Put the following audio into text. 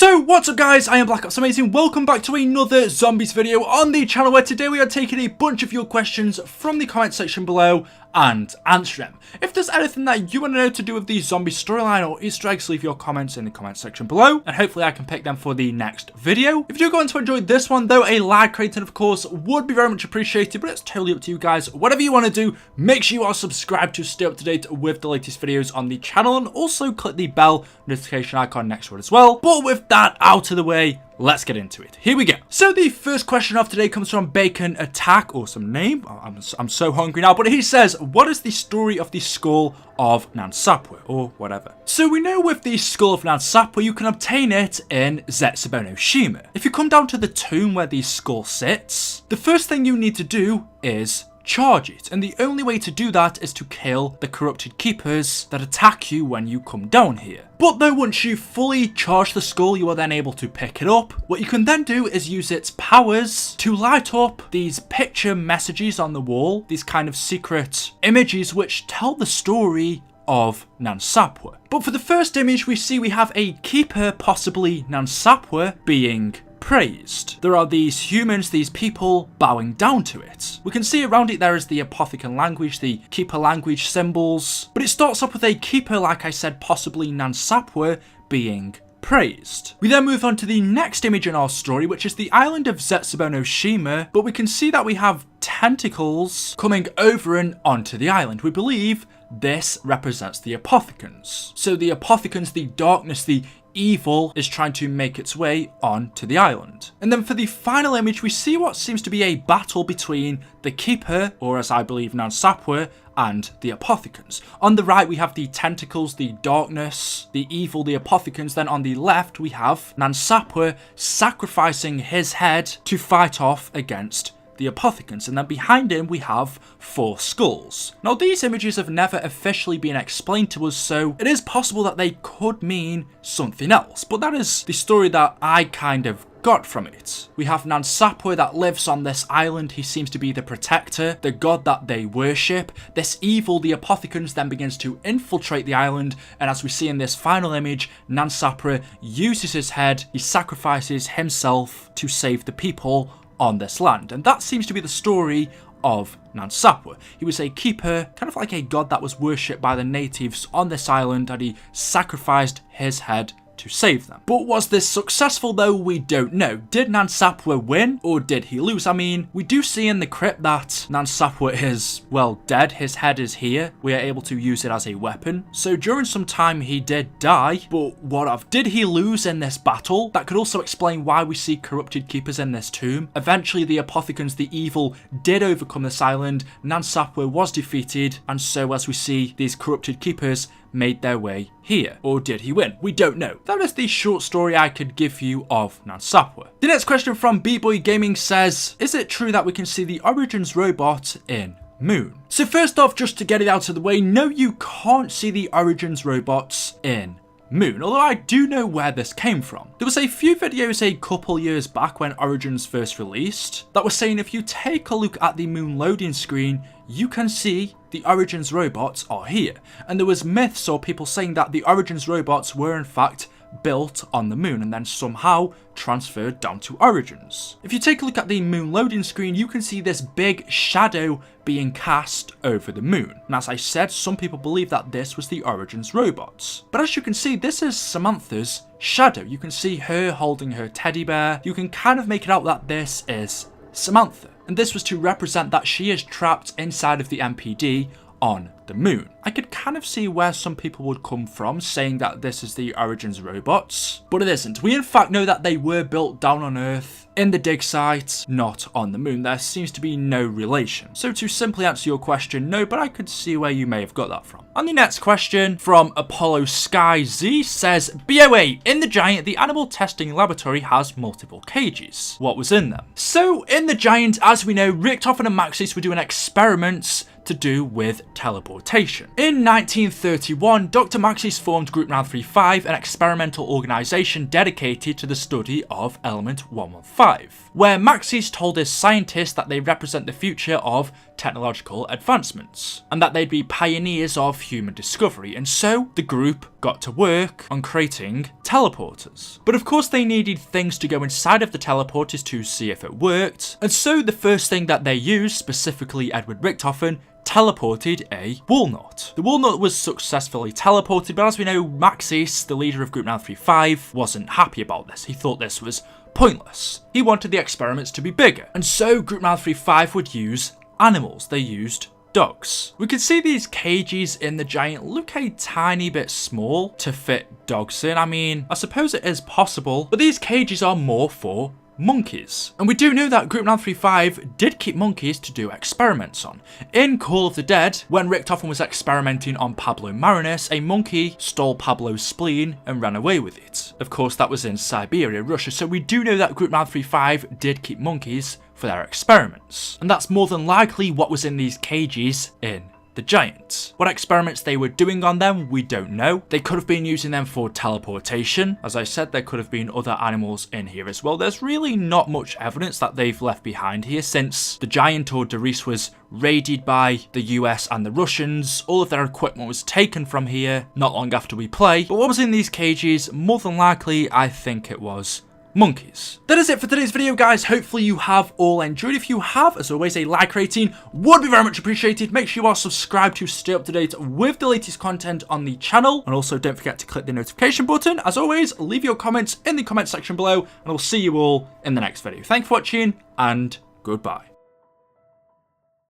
So what's up guys, I am BlackOpsAmazing, welcome back to another zombies video on the channel where today we are taking a bunch of your questions from the comment section below and answer them. If there's anything that you want to know to do with the zombie storyline or Easter eggs, leave your comments in the comment section below and hopefully I can pick them for the next video. If you're going to enjoy this one though, a like rating of course would be very much appreciated, but it's totally up to you guys. Whatever you want to do, make sure you are subscribed to stay up to date with the latest videos on the channel and also click the bell notification icon next to it as well. But with that out of the way, let's get into it. Here we go. So the first question of today comes from Bacon Attack, awesome name. I'm so hungry now, but he says, what is the story of the skull of Nansapwa, or whatever? So we know with the skull of Nansapwa, you can obtain it in Zetsubonoshima. If you come down to the tomb where the skull sits, the first thing you need to do is charge it, and the only way to do that is to kill the corrupted keepers that attack you when you come down here. But though once you fully charge the skull, you are then able to pick it up. What you can then do is use its powers to light up these picture messages on the wall, these kind of secret images which tell the story of Nansapwa. But for the first image we have a keeper, possibly Nansapwa, being praised. There are these humans, these people bowing down to it. We can see around it there is the apothecary language, the keeper language symbols, but it starts off with a keeper, like I said, possibly Nansapwa, being praised. We then move on to the next image in our story, which is the island of Zetsubonoshima, but we can see that we have tentacles coming over and onto the island. We believe this represents the apothecans. So the apothecans, the darkness, the evil is trying to make its way onto the island. And then for the final image, we see what seems to be a battle between the keeper, or as I believe Nansapwa, and the apothecans. On the right we have the tentacles, the darkness, the evil, the apothecans. Then on the left we have Nansapwa sacrificing his head to fight off against the apothecans, and then behind him we have 4 skulls. Now these images have never officially been explained to us, so it is possible that they could mean something else, but that is the story that I kind of got from it. We have Nansapwa that lives on this island. He seems to be the protector, the god that they worship. This evil, the apothecans, then begins to infiltrate the island, and as we see in this final image, Nansapwa uses his head, he sacrifices himself to save the people on this land, and that seems to be the story of Nansapwa. He was a keeper, kind of like a god that was worshipped by the natives on this island, and he sacrificed his head to save them. But was this successful though? We don't know. Did Nansapwa win or did he lose? I mean, we do see in the crypt that Nansapwa is, well, dead. His head is here. We are able to use it as a weapon. So during some time he did die, but what of? Did he lose in this battle? That could also explain why we see corrupted keepers in this tomb. Eventually the apothecans, the evil, did overcome this island. Nansapwa was defeated, and so as we see, these corrupted keepers made their way here. Or did he win? We don't know. That is the short story I could give you of Nansapwa. The next question from B-Boy Gaming says, is it true that we can see the Origins robot in Moon? So first off, just to get it out of the way, no, you can't see the Origins robots in Moon, although I do know where this came from. There was a few videos a couple years back when Origins first released that were saying if you take a look at the Moon loading screen, you can see the Origins robots are here. And there was myths or people saying that the Origins robots were in fact built on the moon and then somehow transferred down to Origins. If you take a look at the moon loading screen, you can see this big shadow being cast over the moon. And as I said, some people believe that this was the Origins robots. But as you can see, this is Samantha's shadow. You can see her holding her teddy bear. You can kind of make it out that this is Samantha. And this was to represent that she is trapped inside of the MPD on the moon. I could kind of see where some people would come from saying that this is the Origins robots, but it isn't. We in fact know that they were built down on Earth in the dig site, not on the moon. There seems to be no relation. So to simply answer your question, no, but I could see where you may have got that from. And the next question from Apollo Sky Z says, BOA, in the Giant, the animal testing laboratory has multiple cages. What was in them? So in the Giant, as we know, Richtofen and Maxis were doing experiments to do with teleportation. In 1931, Dr. Maxis formed Group 935, an experimental organisation dedicated to the study of element 115, where Maxis told his scientists that they represent the future of technological advancements, and that they'd be pioneers of human discovery, and so the group got to work on creating teleporters. But of course they needed things to go inside of the teleporters to see if it worked, and so the first thing that they used, specifically Edward Richtofen, teleported a walnut. The walnut was successfully teleported, but as we know, Maxis, the leader of Group 935, wasn't happy about this. He thought this was pointless. He wanted the experiments to be bigger, and so Group 935 would use animals. They used dogs. We can see these cages in the Giant look a tiny bit small to fit dogs in. I mean, I suppose it is possible, but these cages are more for monkeys. And we do know that Group 935 did keep monkeys to do experiments on. In Call of the Dead, when Richtofen was experimenting on Pablo Marinus, a monkey stole Pablo's spleen and ran away with it. Of course, that was in Siberia, Russia, so we do know that Group 935 did keep monkeys for their experiments. And that's more than likely what was in these cages in the Giant. What experiments they were doing on them, we don't know. They could have been using them for teleportation. As I said, there could have been other animals in here as well. There's really not much evidence that they've left behind here since the Giant or Doris was raided by the US and the Russians. All of their equipment was taken from here not long after we play. But what was in these cages, more than likely, I think it was monkeys. That is it for today's video, guys. Hopefully you have all enjoyed. If you have, as always, a like rating would be very much appreciated. Make sure you are subscribed to stay up to date with the latest content on the channel, and also don't forget to click the notification button. As always, leave your comments in the comment section below, and I'll see you all in the next video. Thanks for watching, and goodbye.